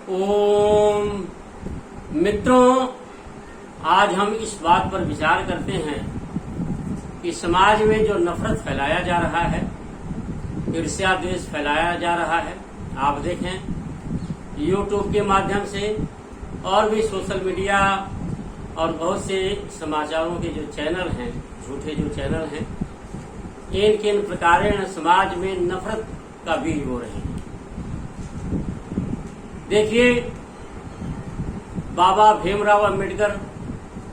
ओम मित्रों, आज हम इस बात पर विचार करते हैं कि समाज में जो नफरत फैलाया जा रहा है, ईर्ष्या द्वेष फैलाया जा रहा है। आप देखें यूट्यूब के माध्यम से और भी सोशल मीडिया और बहुत से समाचारों के जो चैनल हैं, झूठे जो चैनल हैं, इन किन प्रकार समाज में नफरत का बीज बो रहे हैं। देखिए, बाबा भीमराव अंबेडकर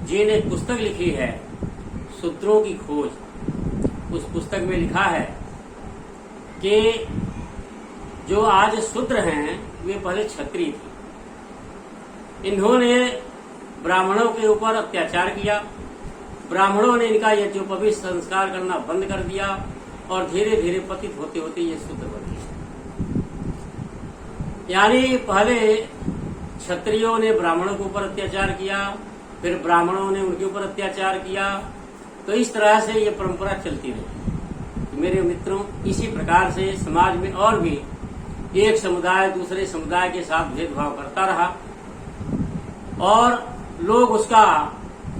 जी ने एक पुस्तक लिखी है, सूत्रों की खोज। उस पुस्तक में लिखा है कि जो आज शूद्र हैं वे पहले क्षत्रिय थे। इन्होंने ब्राह्मणों के ऊपर अत्याचार किया, ब्राह्मणों ने इनका यज्ञोपवीत संस्कार करना बंद कर दिया और धीरे धीरे पतित होते होते ये शूद्र बन गए। यानी पहले क्षत्रियों ने ब्राह्मणों के ऊपर अत्याचार किया, फिर ब्राह्मणों ने उनके ऊपर अत्याचार किया, तो इस तरह से ये परंपरा चलती रही। मेरे मित्रों, इसी प्रकार से समाज में और भी एक समुदाय दूसरे समुदाय के साथ भेदभाव करता रहा और लोग उसका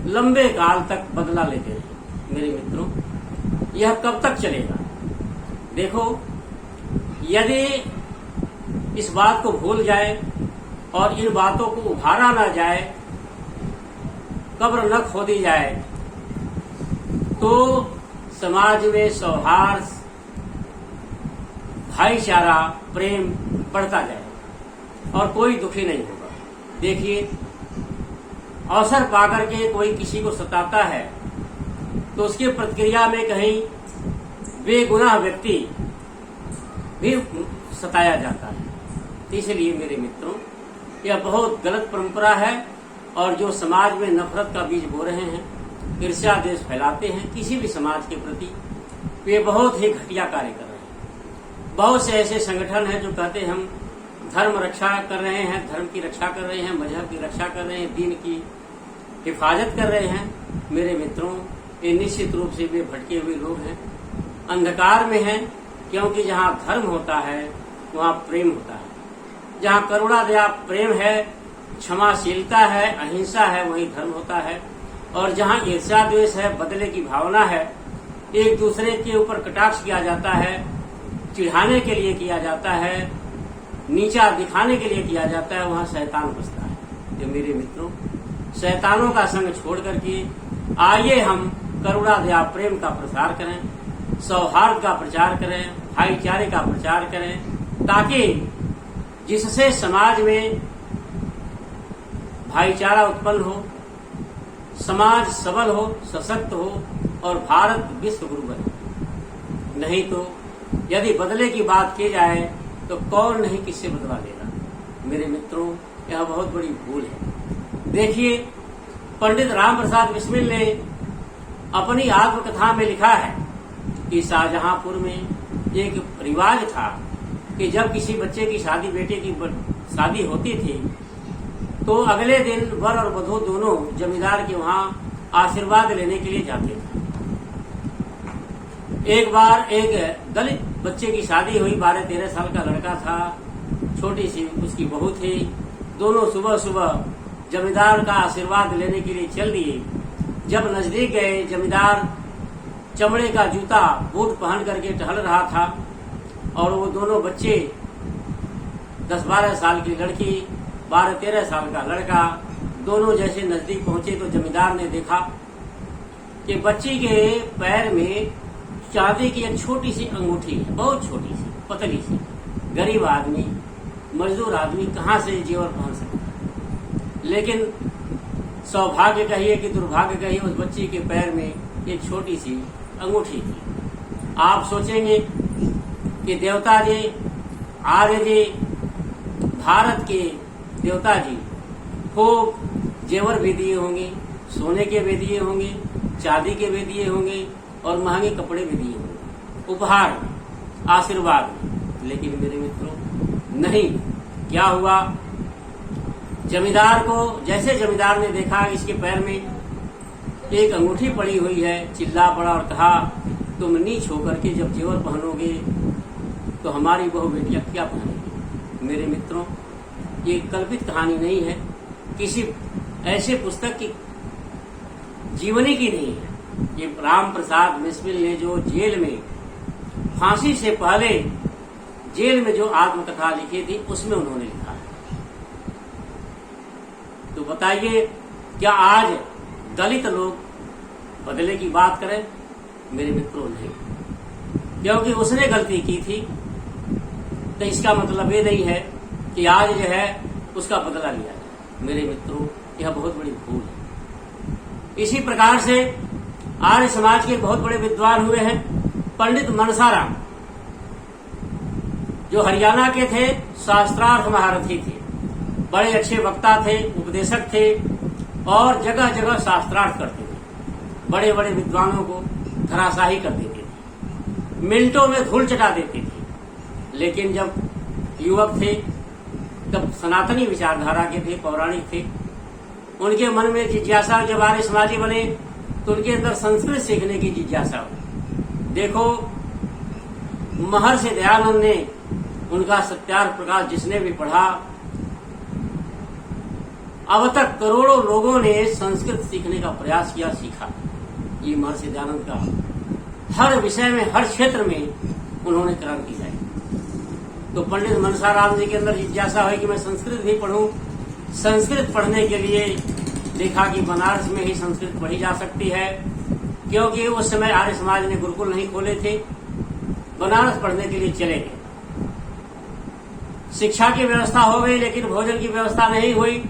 लंबे काल तक बदला लेते रहे। मेरे मित्रों, यह कब तक चलेगा? देखो, यदि इस बात को भूल जाए और इन बातों को उभारा ना जाए, कब्र न खोदी जाए, तो समाज में सौहार्द, भाईचारा, प्रेम बढ़ता जाएगा और कोई दुखी नहीं होगा। देखिए, अवसर पाकर के कोई किसी को सताता है तो उसकी प्रतिक्रिया में कहीं बेगुनाह व्यक्ति भी सताया जाता है। इसलिए मेरे मित्रों, यह बहुत गलत परंपरा है और जो समाज में नफरत का बीज बो रहे हैं, ईर्ष्या द्वेष फैलाते हैं किसी भी समाज के प्रति, वे बहुत ही घटिया कार्य कर रहे हैं। बहुत से ऐसे संगठन हैं जो कहते हैं हम धर्म रक्षा कर रहे हैं, धर्म की रक्षा कर रहे हैं, मजहब की रक्षा कर रहे हैं, दीन की हिफाजत कर रहे हैं। मेरे मित्रों, ये निश्चित रूप से वे भटके हुए लोग हैं, अंधकार में हैं, क्योंकि जहाँ धर्म होता है वहाँ प्रेम होता है। जहाँ करुणा दया प्रेम है, क्षमाशीलता है, अहिंसा है, वही धर्म होता है। और जहाँ ईर्ष्या द्वेष है, बदले की भावना है, एक दूसरे के ऊपर कटाक्ष किया जाता है, चिढ़ाने के लिए किया जाता है, नीचा दिखाने के लिए किया जाता है, वहाँ शैतान बसता है। तो मेरे मित्रों, शैतानों का संग छोड़ करके आइए हम करुणा दया प्रेम का प्रसार करें, सौहार्द का प्रचार करें, भाईचारे का प्रचार करें, ताकि जिससे समाज में भाईचारा उत्पन्न हो, समाज सबल हो, सशक्त हो और भारत विश्व गुरु बने। नहीं तो यदि बदले की बात की जाए तो कौन नहीं किससे बदला लेगा। मेरे मित्रों, यह बहुत बड़ी भूल है। देखिए, पंडित राम प्रसाद बिस्मिल ने अपनी आत्मकथा में लिखा है कि शाहजहांपुर में एक रिवाज था कि जब किसी बच्चे की शादी, बेटे की शादी होती थी, तो अगले दिन वर और वधू दोनों जमींदार के वहाँ आशीर्वाद लेने के लिए जाते थे। एक बार एक दलित बच्चे की शादी हुई, 12-13 साल का लड़का था, छोटी सी उसकी बहू थी। दोनों सुबह सुबह जमींदार का आशीर्वाद लेने के लिए चल दिए। जब नजदीक गए, जमींदार चमड़े का जूता बूट पहन करके टहल रहा था और वो दोनों बच्चे, 10-12 साल की लड़की, 12-13 साल का लड़का, दोनों जैसे नजदीक पहुंचे तो जमींदार ने देखा कि बच्ची के पैर में चांदी की एक छोटी सी अंगूठी है, बहुत छोटी सी, पतली सी। गरीब आदमी, मजदूर आदमी कहाँ से जेवर पहन सकता है? लेकिन सौभाग्य कहिए कि दुर्भाग्य कहिए, उस बच्ची के पैर में एक छोटी सी अंगूठी थी। आप सोचेंगे कि देवता जी, आर्य जी, भारत के देवता जी खूब जेवर भी दिए होंगे, सोने के भी दिए होंगे, चांदी के भी दिए होंगे और महंगे कपड़े भी दिए होंगे, उपहार, आशीर्वाद। लेकिन मेरे मित्रों, नहीं। क्या हुआ? जमींदार को, जैसे जमींदार ने देखा इसके पैर में एक अंगूठी पड़ी हुई है, चिल्ला पड़ा और कहा, तुम नीच होकर के जब जेवर पहनोगे तो हमारी बहु बेटियां क्या पहनेंगी। मेरे मित्रों, ये कल्पित कहानी नहीं है, किसी ऐसे पुस्तक की जीवनी की नहीं है। ये राम प्रसाद बिस्मिल ने जो जेल में फांसी से पहले जेल में जो आत्मकथा लिखी थी उसमें उन्होंने लिखा है। तो बताइए, क्या आज दलित लोग बदले की बात करें? मेरे मित्रों, नहीं, क्योंकि उसने गलती की थी तो इसका मतलब ये नहीं है कि आज जो है उसका बदला लिया जाए। मेरे मित्रों, यह बहुत बड़ी भूल है। इसी प्रकार से आर्य समाज के बहुत बड़े विद्वान हुए हैं पंडित मनसाराम, जो हरियाणा के थे, शास्त्रार्थ महारथी थे, बड़े अच्छे वक्ता थे, उपदेशक थे और जगह जगह शास्त्रार्थ करते थे। बड़े बड़े विद्वानों को धराशाही कर देते थे, मिनटों में धूल चटा देते थे। लेकिन जब युवक थे तब सनातनी विचारधारा के थे, पौराणिक थे। उनके मन में जिज्ञासा, जब आर्य समाजी बने तो उनके अंदर संस्कृत सीखने की जिज्ञासा हुई। देखो, महर्षि दयानंद ने उनका सत्यार्थ प्रकाश जिसने भी पढ़ा, अब तक करोड़ों लोगों ने संस्कृत सीखने का प्रयास किया, सीखा। ये महर्षि दयानंद का हर विषय में, हर क्षेत्र में उन्होंने क्रांति लाई। तो पंडित मनसाराम जी के अंदर जिज्ञासा हुई कि मैं संस्कृत भी पढ़ूं। संस्कृत पढ़ने के लिए देखा कि बनारस में ही संस्कृत पढ़ी जा सकती है, क्योंकि उस समय आर्य समाज ने गुरुकुल नहीं खोले थे। बनारस पढ़ने के लिए चले गए। शिक्षा की व्यवस्था हो गई, लेकिन भोजन की व्यवस्था नहीं हुई।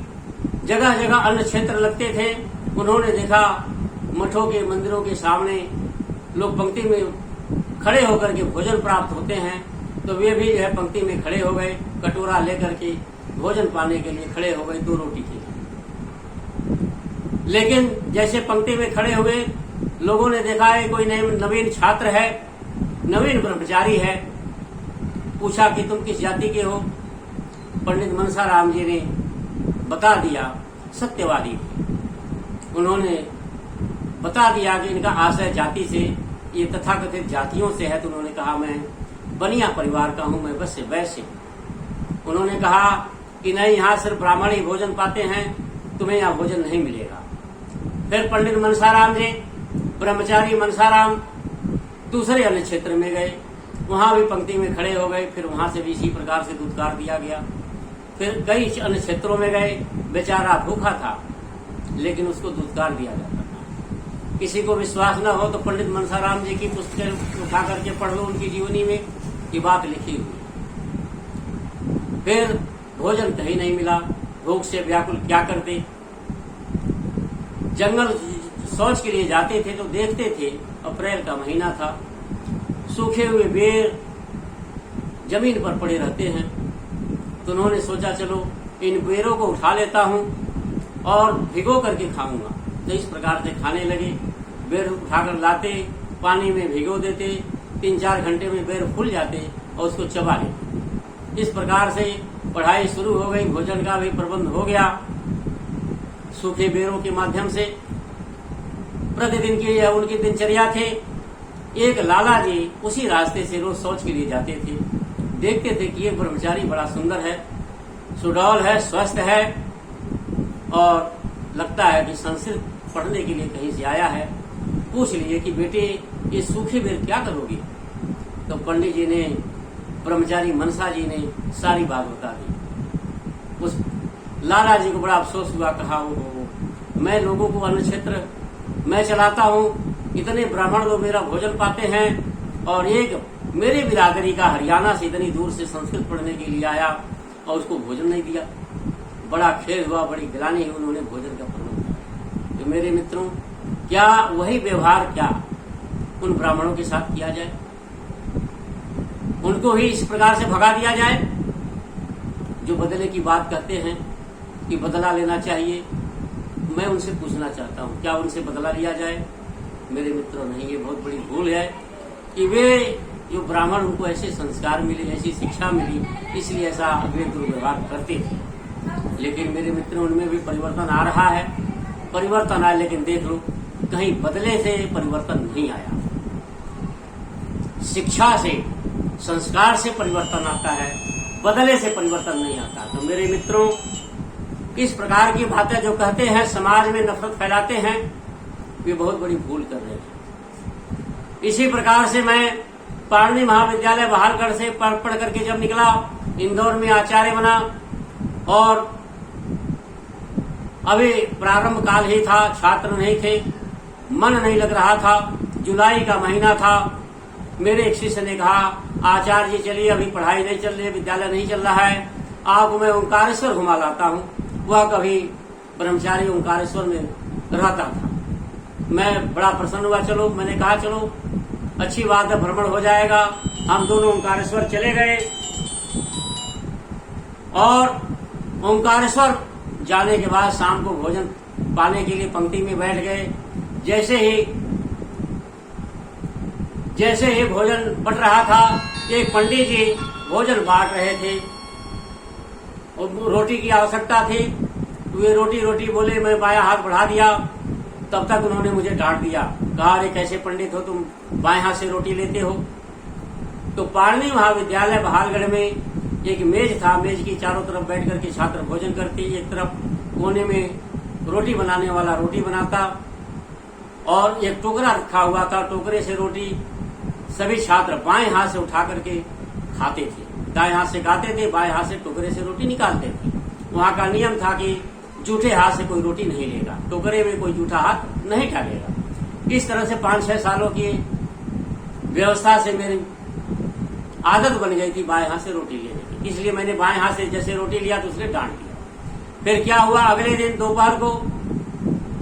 जगह जगह अन्न क्षेत्र लगते थे। उन्होंने देखा मठों के, मंदिरों के सामने लोग पंक्ति में खड़े होकर के भोजन प्राप्त होते हैं, तो वे भी जो है पंक्ति में खड़े हो गए, कटोरा लेकर के भोजन पाने के लिए खड़े हो गए, 2 रोटी के लिए। लेकिन जैसे पंक्ति में खड़े हुए, लोगों ने देखा है कोई नवीन छात्र है, नवीन ब्रह्मचारी है। पूछा कि तुम किस जाति के हो? पंडित मनसाराम जी ने बता दिया, सत्यवादी थे। उन्होंने बता दिया कि इनका आशय जाति से, ये तथाकथित जातियों से है। तो उन्होंने कहा, मैं बनिया परिवार का हूं, मैं वैश्य वैश्य। उन्होंने कहा कि नहीं, यहाँ सिर्फ ब्राह्मण ही भोजन पाते हैं, तुम्हें यहाँ भोजन नहीं मिलेगा। फिर पंडित मनसाराम जी, ब्रह्मचारी मनसाराम दूसरे अन्य क्षेत्र में गए, वहां भी पंक्ति में खड़े हो गए। फिर वहां से भी इसी प्रकार से दुत्कार दिया गया। फिर कई अन्य क्षेत्रों में गए, बेचारा भूखा था लेकिन उसको दुत्कार दिया जाता था। किसी को विश्वास न हो तो पंडित मनसाराम जी की पुस्तकें उठा करके पढ़ लो, उनकी जीवनी में ये बात लिखी हुई। फिर भोजन कहीं नहीं मिला, भूख से व्याकुल क्या करते। जंगल शौच के लिए जाते थे तो देखते थे, अप्रैल का महीना था, सूखे हुए बेर जमीन पर पड़े रहते हैं। तो उन्होंने सोचा, चलो इन बेरों को उठा लेता हूं और भिगो करके खाऊंगा। तो इस प्रकार से खाने लगे। बेर उठाकर लाते, पानी में भिगो देते, 3-4 घंटे में बेर फूल जाते और उसको चबा लेते। इस प्रकार से पढ़ाई शुरू हो गई, भोजन का भी प्रबंध हो गया सूखे बेरों के माध्यम से। प्रतिदिन की यह उनकी दिनचर्या थे। एक लाला जी उसी रास्ते से रोज शौच के लिए जाते थे। देखते थे कि ये ब्रह्मचारी बड़ा सुंदर है, सुडौल है, स्वस्थ है और लगता है कि संस्कृत पढ़ने के लिए कहीं से आया है। पूछ लिए कि बेटे, ये सूखे बेर क्या करोगे? तो पंडित जी ने, ब्रह्मचारी मनसा जी ने सारी बात बता दी। उस लाला जी को बड़ा अफसोस हुआ। कहा, वो मैं लोगों को अन्न क्षेत्र मैं चलाता हूँ, इतने ब्राह्मण लोग मेरा भोजन पाते हैं और एक मेरे बिरादरी का हरियाणा से इतनी दूर से संस्कृत पढ़ने के लिए आया और उसको भोजन नहीं दिया। बड़ा खेद हुआ, बड़ी गिलानी हुई। उन्होंने भोजन का प्रबंध किया। तो मेरे मित्रों, क्या वही व्यवहार क्या उन ब्राह्मणों के साथ किया जाए? उनको ही इस प्रकार से भगा दिया जाए? जो बदले की बात कहते हैं कि बदला लेना चाहिए, मैं उनसे पूछना चाहता हूं, क्या उनसे बदला लिया जाए? मेरे मित्रों, नहीं, ये बहुत बड़ी भूल है कि वे जो ब्राह्मण, उनको ऐसे संस्कार मिले, ऐसी शिक्षा मिली, इसलिए ऐसा वे दुर्व्यवहार करते थे। लेकिन मेरे मित्रों, उनमें भी परिवर्तन आ रहा है। परिवर्तन आया, लेकिन देख लो, कहीं बदले से परिवर्तन नहीं आया। शिक्षा से, संस्कार से परिवर्तन आता है। बदले से परिवर्तन नहीं आता। तो मेरे मित्रों, इस प्रकार की बातें जो कहते हैं, समाज में नफरत फैलाते हैं, वे बहुत बड़ी भूल कर रहे हैं। इसी प्रकार से मैं पाणिनि महाविद्यालय बहालगढ़ से पढ़ करके जब निकला, इंदौर में आचार्य बना और अभी प्रारंभ काल ही था, छात्र नहीं थे, मन नहीं लग रहा था। जुलाई का महीना था। मेरे एक शिष्य ने कहा, आचार्य जी चलिए, अभी पढ़ाई नहीं चल रही, विद्यालय नहीं चल रहा है, आपको मैं ओंकारेश्वर घुमा लाता हूँ। वह कभी ब्रह्मचारी ओंकारेश्वर में रहता था। मैं बड़ा प्रसन्न हुआ। चलो, मैंने कहा चलो अच्छी बात है, भ्रमण हो जाएगा। हम दोनों ओंकारेश्वर चले गए और ओंकारेश्वर जाने के बाद शाम को भोजन पाने के लिए पंक्ति में बैठ गए। जैसे ही भोजन बट रहा था, एक पंडित जी भोजन बांट रहे थे और रोटी की आवश्यकता थी। वे रोटी बोले, मैं बायां हाथ बढ़ा दिया। तब तक उन्होंने मुझे डांट दिया, कहा, अरे कैसे पंडित हो तुम, बाएं हाथ से रोटी लेते हो। तो पाणिनि महाविद्यालय बहालगढ़ में एक मेज था। मेज की चारों तरफ बैठ करके छात्र भोजन करते। एक तरफ कोने में रोटी बनाने वाला रोटी बनाता और एक टोकरा रखा हुआ था। टोकरे से रोटी सभी छात्र बाएं हाथ से उठा करके खाते थे। दाएं हाथ से खाते थे, बाएं हाथ से टोकरे से रोटी निकालते थे। वहां का नियम था कि जूठे हाथ से कोई रोटी नहीं लेगा, टोकरे में कोई जूठा हाथ नहीं डालेगा। इस तरह से 5-6 सालों की व्यवस्था से मेरी आदत बन गई थी बाएं हाथ से रोटी लेने की। इसलिए मैंने बाएं हाथ से जैसे रोटी लिया तो उसने डांट दिया। फिर क्या हुआ, अगले दिन दोपहर को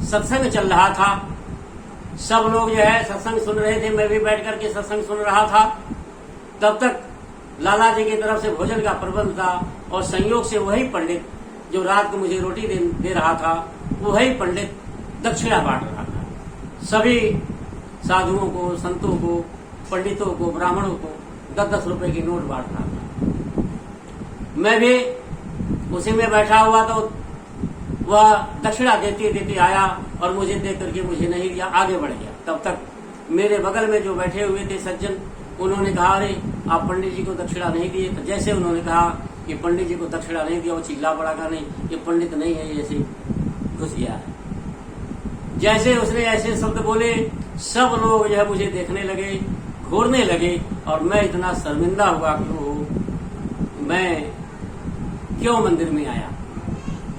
सत्संग चल रहा था। सब लोग जो है सत्संग सुन रहे थे, मैं भी बैठ करके सत्संग सुन रहा था। तब तक लाला जी की तरफ से भोजन का प्रबंध था और संयोग से वही पंडित जो रात को मुझे रोटी दे रहा था, वही पंडित दक्षिणा बांट रहा था। सभी साधुओं को, संतों को, पंडितों को, ब्राह्मणों को 10-10 रुपए की नोट बांट रहा था। मैं भी उसी में बैठा हुआ, तो वह दक्षिणा देते आया और मुझे देख करके मुझे नहीं दिया, आगे बढ़ गया। तब तक मेरे बगल में जो बैठे हुए थे सज्जन, उन्होंने कहा, अरे आप पंडित जी को दक्षिणा नहीं दिए। तो जैसे उन्होंने कहा कि पंडित जी को दक्षिणा नहीं दिया, वो चिल्ला पड़ा, का नहीं, ये पंडित नहीं है, ये ऐसे घुस गया है। जैसे उसने ऐसे शब्द बोले, सब लोग जो है मुझे देखने लगे, घूरने लगे और मैं इतना शर्मिंदा हुआ कि मैं क्यों मंदिर में आया।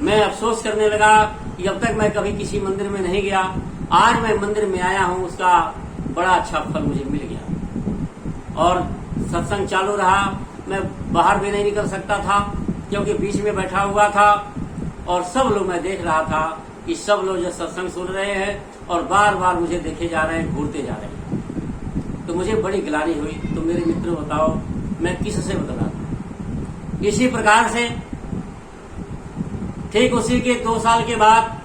मैं अफसोस करने लगा कि अब तक मैं कभी किसी मंदिर में नहीं गया, आज मैं मंदिर में आया हूं, उसका बड़ा अच्छा फल मुझे मिल गया। और सत्संग चालू रहा। मैं बाहर भी नहीं निकल सकता था क्योंकि बीच में बैठा हुआ था और सब लोग, मैं देख रहा था कि सब लोग जो सत्संग सुन रहे हैं और बार बार मुझे देखे जा रहे हैं, घूरते जा रहे हैं। तो मुझे बड़ी गिलानी हुई। तो मेरे मित्रों बताओ, मैं किससे बदला। इसी प्रकार से ठीक उसी के 2 साल के बाद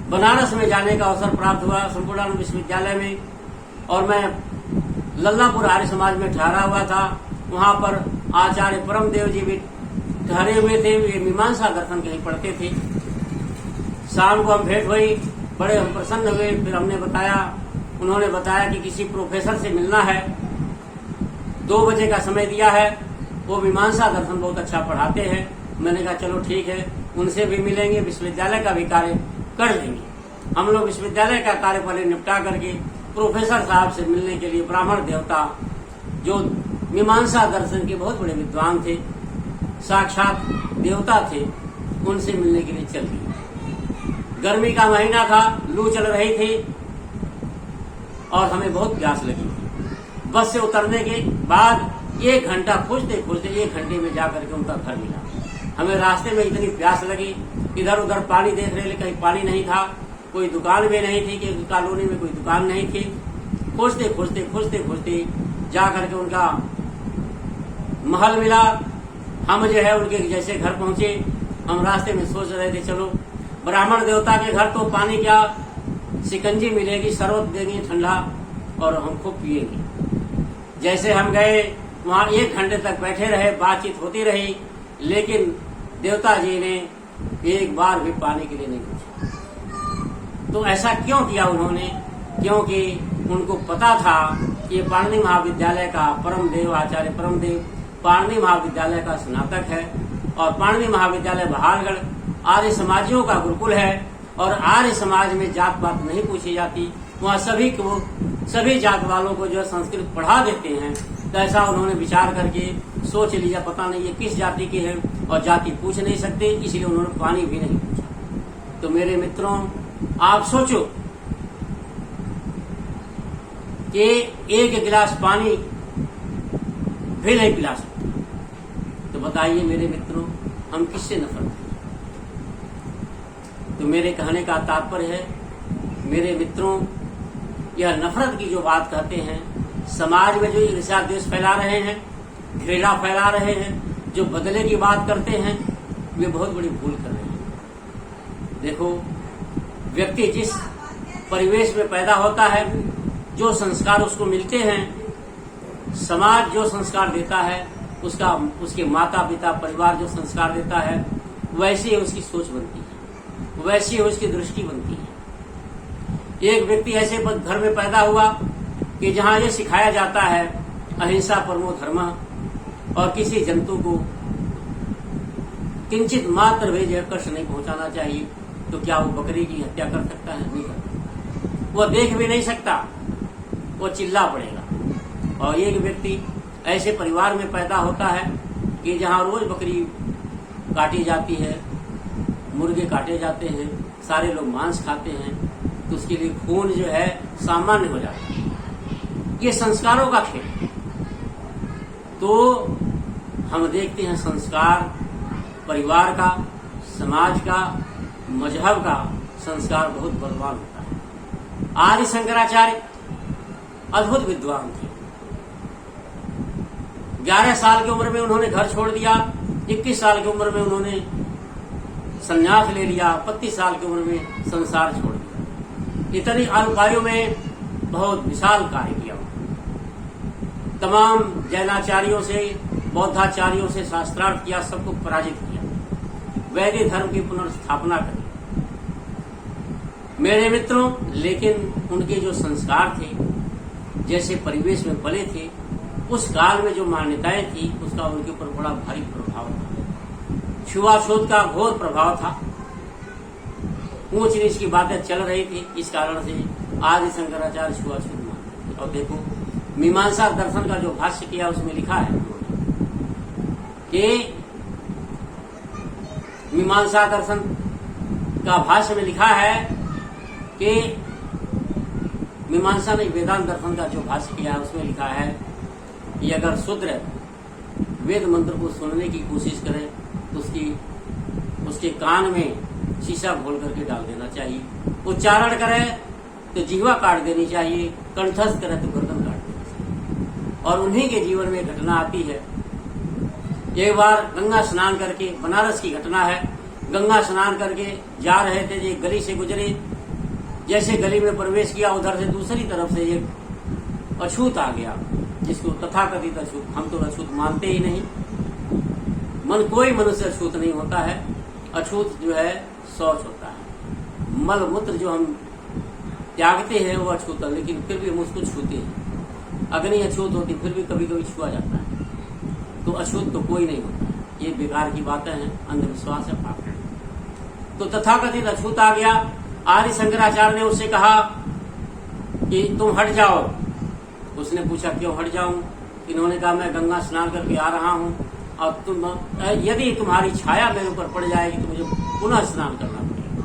बनारस में जाने का अवसर प्राप्त हुआ, संपूर्णानंद विश्वविद्यालय में। और मैं लल्लापुर आर्य समाज में ठहरा हुआ था। वहां पर आचार्य परमदेव जी भी ठहरे हुए थे। वे मीमांसा दर्शन कहीं पढ़ते थे। शाम को हम भेंट हुई, बड़े हम प्रसन्न हुए। फिर हमने बताया, उन्होंने बताया कि किसी प्रोफेसर से मिलना है, 2 बजे का समय दिया है, वो मीमांसा दर्शन बहुत अच्छा पढ़ाते हैं। मैंने कहा चलो ठीक है, उनसे भी मिलेंगे, विश्वविद्यालय का भी कार्य कर देंगे। हम लोग विश्वविद्यालय का कार्य पहले निपटा करके प्रोफेसर साहब से मिलने के लिए, ब्राह्मण देवता जो मीमांसा दर्शन के बहुत बड़े विद्वान थे, साक्षात देवता थे, उनसे मिलने के लिए चल दिए। गर्मी का महीना था, लू चल रही थी और हमें बहुत प्यास लगी थी। बस से उतरने के बाद 1 घंटा खोजते 1 घंटे में जाकर के उनका घर मिला। हमें रास्ते में इतनी प्यास लगी, इधर उधर पानी देख रहे, कहीं पानी नहीं था, कोई दुकान भी नहीं थी कि कॉलोनी में कोई दुकान नहीं थी। खोजते जा करके उनका महल मिला। हम जो है उनके जैसे घर पहुंचे, हम रास्ते में सोच रहे थे चलो ब्राह्मण देवता के घर, तो पानी क्या, शिकंजी मिलेगी, शरबत देंगे ठंडा और हम खूब पिएंगे। जैसे हम गए वहां 1 घंटे तक बैठे रहे, बातचीत होती रही, लेकिन देवता जी ने एक बार भी पानी के लिए नहीं पूछा। तो ऐसा क्यों किया उन्होंने? क्योंकि उनको पता था कि पाणिनि महाविद्यालय का परमदेव आचार्य परमदेव पाणिनि महाविद्यालय का स्नातक है और पाणिनि महाविद्यालय बहालगढ़ आर्य समाजियों का गुरुकुल है और आर्य समाज में जात पात नहीं पूछी जाती। वहाँ सभी जात वालों को जो है संस्कृत पढ़ा देते हैं। तो ऐसा उन्होंने विचार करके सोच लिया, पता नहीं ये किस जाति के हैं और जाति पूछ नहीं सकते, इसलिए उन्होंने पानी भी नहीं पूछा। तो मेरे मित्रों, आप सोचो कि एक गिलास पानी भी नहीं पिला सकते, तो बताइए मेरे मित्रों, हम किससे नफरत करें? तो मेरे कहने का तात्पर्य है मेरे मित्रों, यह नफरत की जो बात कहते हैं, समाज में जो ईर्ष्या द्वेष फैला रहे हैं, घृणा फैला रहे हैं, जो बदले की बात करते हैं, वे बहुत बड़ी भूल कर रहे हैं। देखो, व्यक्ति जिस परिवेश में पैदा होता है, जो संस्कार उसको मिलते हैं, समाज जो संस्कार देता है, उसके माता पिता परिवार जो संस्कार देता है, वैसी ही उसकी सोच बनती है, वैसी ही उसकी दृष्टि बनती है। एक व्यक्ति ऐसे घर में पैदा हुआ कि जहां ये सिखाया जाता है अहिंसा परमो धर्मः और किसी जंतु को किंचित मात्र भी जो कष्ट नहीं पहुंचाना चाहिए, तो क्या वो बकरी की हत्या कर सकता है? नहीं कर सकता। वो देख भी नहीं सकता, वो चिल्ला पड़ेगा। और एक व्यक्ति ऐसे परिवार में पैदा होता है कि जहां रोज बकरी काटी जाती है, मुर्गे काटे जाते हैं, सारे लोग मांस खाते हैं, तो उसके लिए खून जो है सामान्य हो जाता है। ये संस्कारों का खेल। तो हम देखते हैं संस्कार परिवार का, समाज का, मजहब का संस्कार बहुत बलवान होता है। आदि शंकराचार्य अद्भुत विद्वान थे। 11 साल की उम्र में उन्होंने घर छोड़ दिया, 21 साल की उम्र में उन्होंने संन्यास ले लिया, 35 साल की उम्र में संसार छोड़ दिया। इतनी अल्प आयु में बहुत विशाल कार्य किया। तमाम जैनाचार्यों से, बौद्धाचार्यों से शास्त्रार्थ किया, सबको पराजित किया, वैदिक धर्म की पुनर्स्थापना करी। मेरे मित्रों, लेकिन उनके जो संस्कार थे, जैसे परिवेश में पले थे, उस काल में जो मान्यताएं थी, उसका उनके ऊपर बड़ा भारी प्रभाव था। छुआछूत का घोर प्रभाव था। ऊंच नीच की बातें चल रही थी, इस कारण से आदि शंकराचार्य छुआछूत मानते थे। और देखो, मीमांसा दर्शन का जो भाष्य किया उसमें लिखा है कि मीमांसा दर्शन का भाष्य में लिखा है कि मीमांसा नहीं, वेदांत दर्शन का जो भाष्य किया है उसमें लिखा है कि अगर शूद्र वेद मंत्र को सुनने की कोशिश करे तो उसके कान में शीशा घोल करके डाल देना चाहिए। उच्चारण करे तो जीवा काट देनी चाहिए, कंठस्थ करे तो गर्दन काट देनी चाहिए। और उन्हीं के जीवन में घटना आती है। एक बार गंगा स्नान करके, बनारस की घटना है, गंगा स्नान करके जा रहे थे, एक गली से गुजरे, जैसे गली में प्रवेश किया, उधर से दूसरी तरफ से एक अछूत आ गया, जिसको तथाकथित अछूत, हम तो अछूत मानते ही नहीं। कोई मनुष्य अछूत नहीं होता है। अछूत जो है शौच होता है, मल मूत्र जो हम त्यागते हैं वो अछूत है, लेकिन फिर भी हम उसको छूते हैं। अग्नि अछूत होती, फिर भी कभी कभी छुआ जाता है। तो अछूत तो कोई नहीं होता है। ये बेकार की बातें हैं, अंधविश्वास है, पाप है। तो तथाकथित अछूत आ गया। आदि शंकराचार्य ने उससे कहा कि तुम हट जाओ। उसने पूछा क्यों हट जाऊं? इन्होंने कहा मैं गंगा स्नान करके आ रहा हूं और यदि तुम्हारी छाया मेरे ऊपर पड़ जाएगी तो मुझे पुनः स्नान करना पड़ेगा।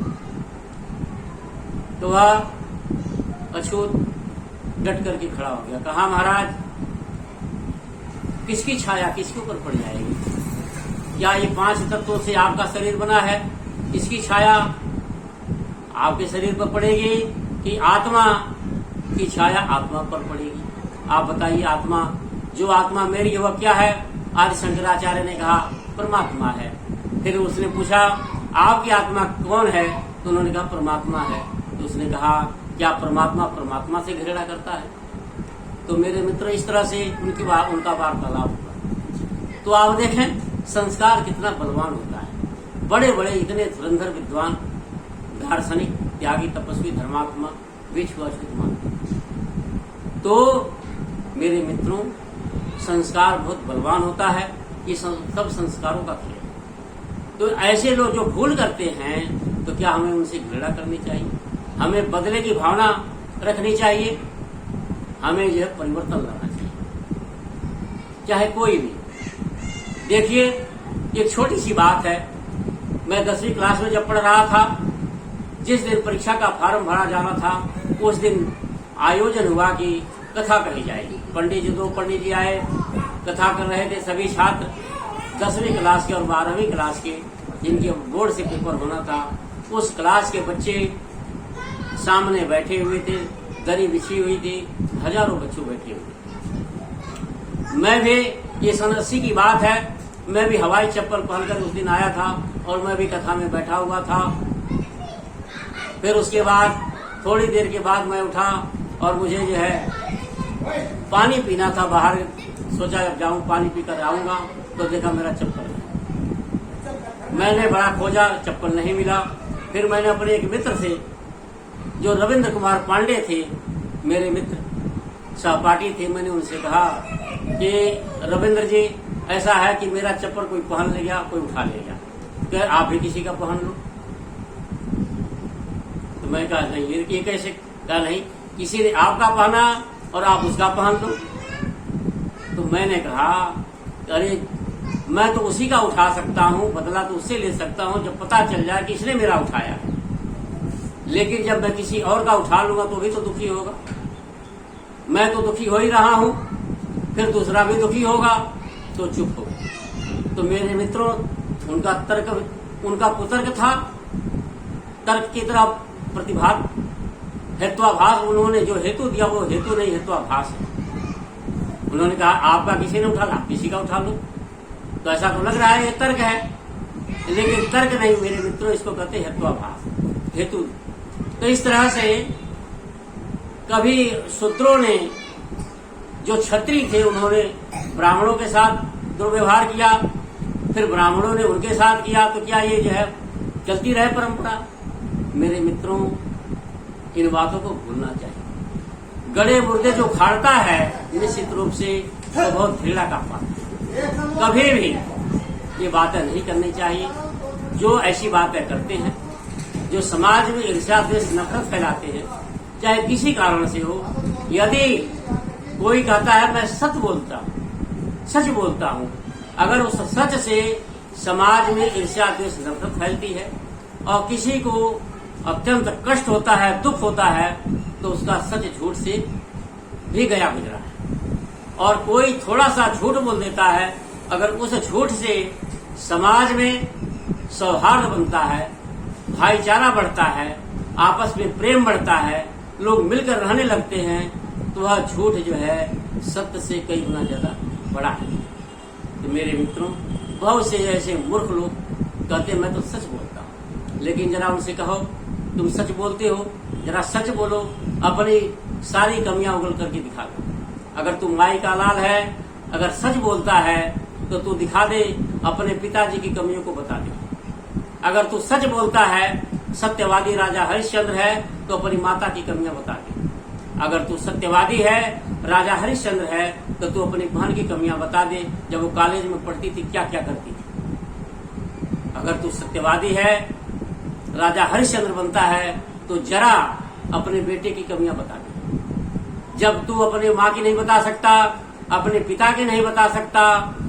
तो वह अछूत डट करके खड़ा हो गया। कहा महाराज, किसकी छाया किसके ऊपर पड़ जाएगी? क्या ये 5 तत्वों से आपका शरीर बना है? इसकी छाया आपके शरीर पर पड़ेगी कि आत्मा की छाया आत्मा पर पड़ेगी? आप बताइए, आत्मा, जो आत्मा मेरी है वह क्या है? आदि शंकराचार्य ने कहा परमात्मा है। फिर उसने पूछा आपकी आत्मा कौन है? तो उन्होंने कहा परमात्मा है। तो उसने कहा क्या परमात्मा परमात्मा से घृणा करता है? तो मेरे मित्र, इस तरह से उनका वार्तालाप हुआ। तो आप देखें संस्कार कितना बलवान होता है। बड़े बड़े इतने धुरंधर विद्वान, दार्शनिक, त्यागी, तपस्वी, धर्मात्मा भी छुआछूत मानते। तो मेरे मित्रों, संस्कार बहुत बलवान होता है, ये सब संस्कारों का खेल है। तो ऐसे लोग जो भूल करते हैं तो क्या हमें उनसे घृणा करनी चाहिए? हमें बदले की भावना रखनी चाहिए? हमें यह परिवर्तन लाना चाहिए, चाहे कोई भी। देखिए, एक छोटी सी बात है। मैं 10वीं क्लास में जब पढ़ रहा था, जिस दिन परीक्षा का फॉर्म भरा जाना था, उस दिन आयोजन हुआ कि कथा कही जाएगी। दो पंडित जी आए, कथा कर रहे थे। सभी छात्र 10वीं क्लास के और 12वीं क्लास के, जिनके बोर्ड से पेपर होना था, उस क्लास के बच्चे सामने बैठे हुए थे। दरी बिछी हुई थी, हजारों बच्चे बैठे हुए थे। मैं भी, ये 80 की बात है, मैं भी हवाई चप्पल पहनकर उस दिन आया था और मैं भी कथा में बैठा हुआ था। फिर उसके बाद थोड़ी देर के बाद मैं उठा और मुझे जो है पानी पीना था। बाहर सोचा जब जाऊं पानी पीकर आऊंगा, तो देखा मेरा चप्पल नहीं। मैंने बड़ा खोजा, चप्पल नहीं मिला। फिर मैंने अपने एक मित्र से, जो रविंद्र कुमार पांडे थे, मेरे मित्र सहपाठी थे, मैंने उनसे कहा कि रविंद्र जी, ऐसा है कि मेरा चप्पल कोई पहन ले गया, कोई उठा ले गया, क्या आप भी किसी का पहन लो? तो मैं कहा नहीं, ये कैसे? कहा नहीं, किसी ने आपका पहना और आप उसका पहन लो। तो मैंने कहा, अरे मैं तो उसी का उठा सकता हूँ, बदला तो उससे ले सकता हूँ जब पता चल जाए कि इसने मेरा उठाया है। लेकिन जब मैं किसी और का उठा लूंगा तो भी तो दुखी होगा। मैं तो दुखी हो ही रहा हूँ, फिर दूसरा भी दुखी होगा, तो चुप हो गए। तो मेरे मित्रों, उनका कुतर्क था, तर्क की तरह प्रतिभाग, हेत्वाभास। उन्होंने जो हेतु दिया वो हेतु नहीं, हेत्वाभास है। उन्होंने कहा आपका किसी ने उठा, आप किसी का उठा लो। तो ऐसा तो लग रहा है ये तर्क है, लेकिन तर्क नहीं मेरे मित्रों, इसको कहते हैं हेत्वाभास, हेतु। तो इस तरह से कभी शूद्रों ने, जो क्षत्रिय थे, उन्होंने ब्राह्मणों के साथ दुर्व्यवहार किया, फिर ब्राह्मणों ने उनके साथ किया। तो क्या ये जो है चलती रहे परंपरा? मेरे मित्रों, इन बातों को भूलना चाहिए। गड़े मुर्दे जो खाड़ता है, निश्चित रूप से वो बहुत घृणा का पात्र है। कभी भी ये बातें नहीं करनी चाहिए। जो ऐसी बातें करते हैं, जो समाज में ईर्ष्या द्वेष नफरत फैलाते हैं, चाहे किसी कारण से हो। यदि कोई कहता है मैं सच बोलता हूँ, अगर उस सच से समाज में ईर्ष्या द्वेष नफरत फैलती है और किसी को अत्यंत कष्ट होता है, दुख होता है, तो उसका सच झूठ से भी गया गुजरा है। और कोई थोड़ा सा झूठ बोल देता है, अगर उस झूठ से समाज में सौहार्द बनता है, भाईचारा बढ़ता है, आपस में प्रेम बढ़ता है, लोग मिलकर रहने लगते हैं, तो वह झूठ जो है सत्य से कई गुना ज्यादा बड़ा है। तो मेरे मित्रों, बहुत से ऐसे मूर्ख लोग कहते हैं मैं तो सच बोलता हूँ, लेकिन जरा उनसे कहो तुम सच बोलते हो, जरा सच बोलो, अपनी सारी कमियां उगल करके दिखा दो। अगर तू माई का लाल है, अगर सच बोलता है, तो तू दिखा दे, अपने पिताजी की कमियों को बता दे। अगर तू सच बोलता है, सत्यवादी राजा हरिश्चंद्र है, तो अपनी माता की कमियां बता दे। अगर तू सत्यवादी है, राजा हरिश्चंद्र है, तो तू अपनी बहन की कमियां बता दे, जब वो कॉलेज में पढ़ती थी क्या क्या करती थी। अगर तू सत्यवादी है, राजा हरिश्चंद्र बनता है, तो जरा अपने बेटे की कमियां बता दे। जब तू अपनी माँ की नहीं बता सकता, अपने पिता की नहीं बता सकता,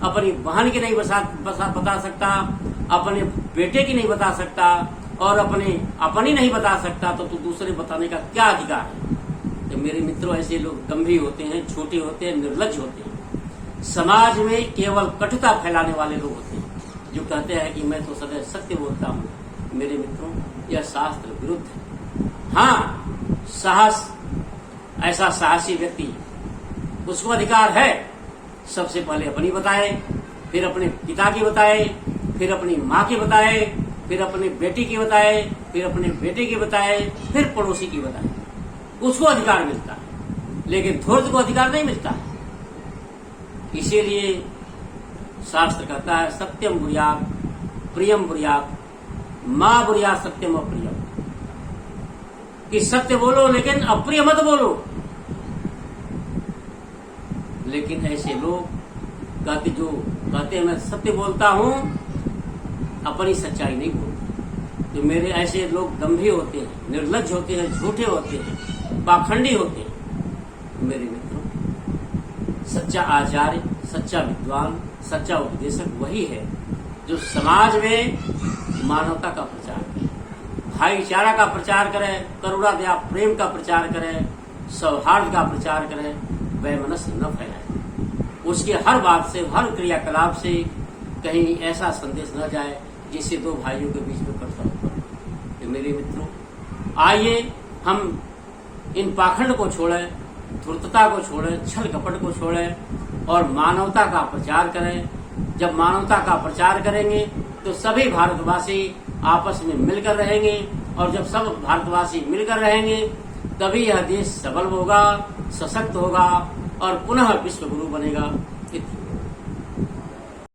अपनी बहन की नहीं बता सकता, अपने बेटे की नहीं बता सकता और अपनी नहीं बता सकता, तो तू दूसरे बताने का क्या अधिकार है? तो मेरे मित्रों, ऐसे लोग गंभीर होते हैं, छोटे होते हैं, निर्लज्ज होते हैं। समाज में केवल कटुता फैलाने वाले लोग होते हैं, जो कहते हैं कि मैं तो सदैव सत्य बोलता हूँ। मेरे मित्रों, यह शास्त्र विरुद्ध है। हाँ, साहस, ऐसा साहसी व्यक्ति, उसको अधिकार है सबसे पहले अपनी बताए, फिर अपने पिता की बताए, फिर अपनी माँ की बताए, फिर अपने बेटी की बताए, फिर अपने बेटे की बताए, फिर पड़ोसी की बताए। उसको अधिकार मिलता है, लेकिन धूर्त को अधिकार नहीं मिलता। इसीलिए शास्त्र कहता है सत्यम बुर्यात प्रियम बुर्यात माँ बुर्यात सत्यम अप्रियम, कि सत्य बोलो लेकिन अप्रिय मत बोलो। लेकिन ऐसे लोग कहते हैं मैं सत्य बोलता हूं, अपनी सच्चाई नहीं बोलता। जो मेरे ऐसे लोग दंभी होते हैं, निर्लज्ज होते हैं, झूठे होते हैं, पाखंडी होते हैं। मेरे मित्रों, सच्चा आचार्य, सच्चा विद्वान, सच्चा उपदेशक वही है जो समाज में मानवता का प्रचार करे, भाईचारा का प्रचार करे, करुणा दया प्रेम का प्रचार करे, सौहार्द का प्रचार करे, वैमनस्य न फैलाए। उसके हर बात से, हर क्रियाकलाप से कहीं ऐसा संदेश न जाए जिससे दो भाइयों के बीच में कटता हो। तो मेरे मित्रों, आइए हम इन पाखंड को छोड़ें, धूर्तता को छोड़ें, छल कपट को छोड़ें और मानवता का प्रचार करें। जब मानवता का प्रचार करेंगे तो सभी भारतवासी आपस में मिलकर रहेंगे, और जब सब भारतवासी मिलकर रहेंगे तभी यह देश सबल होगा, सशक्त होगा और पुनः विश्व गुरु बनेगा।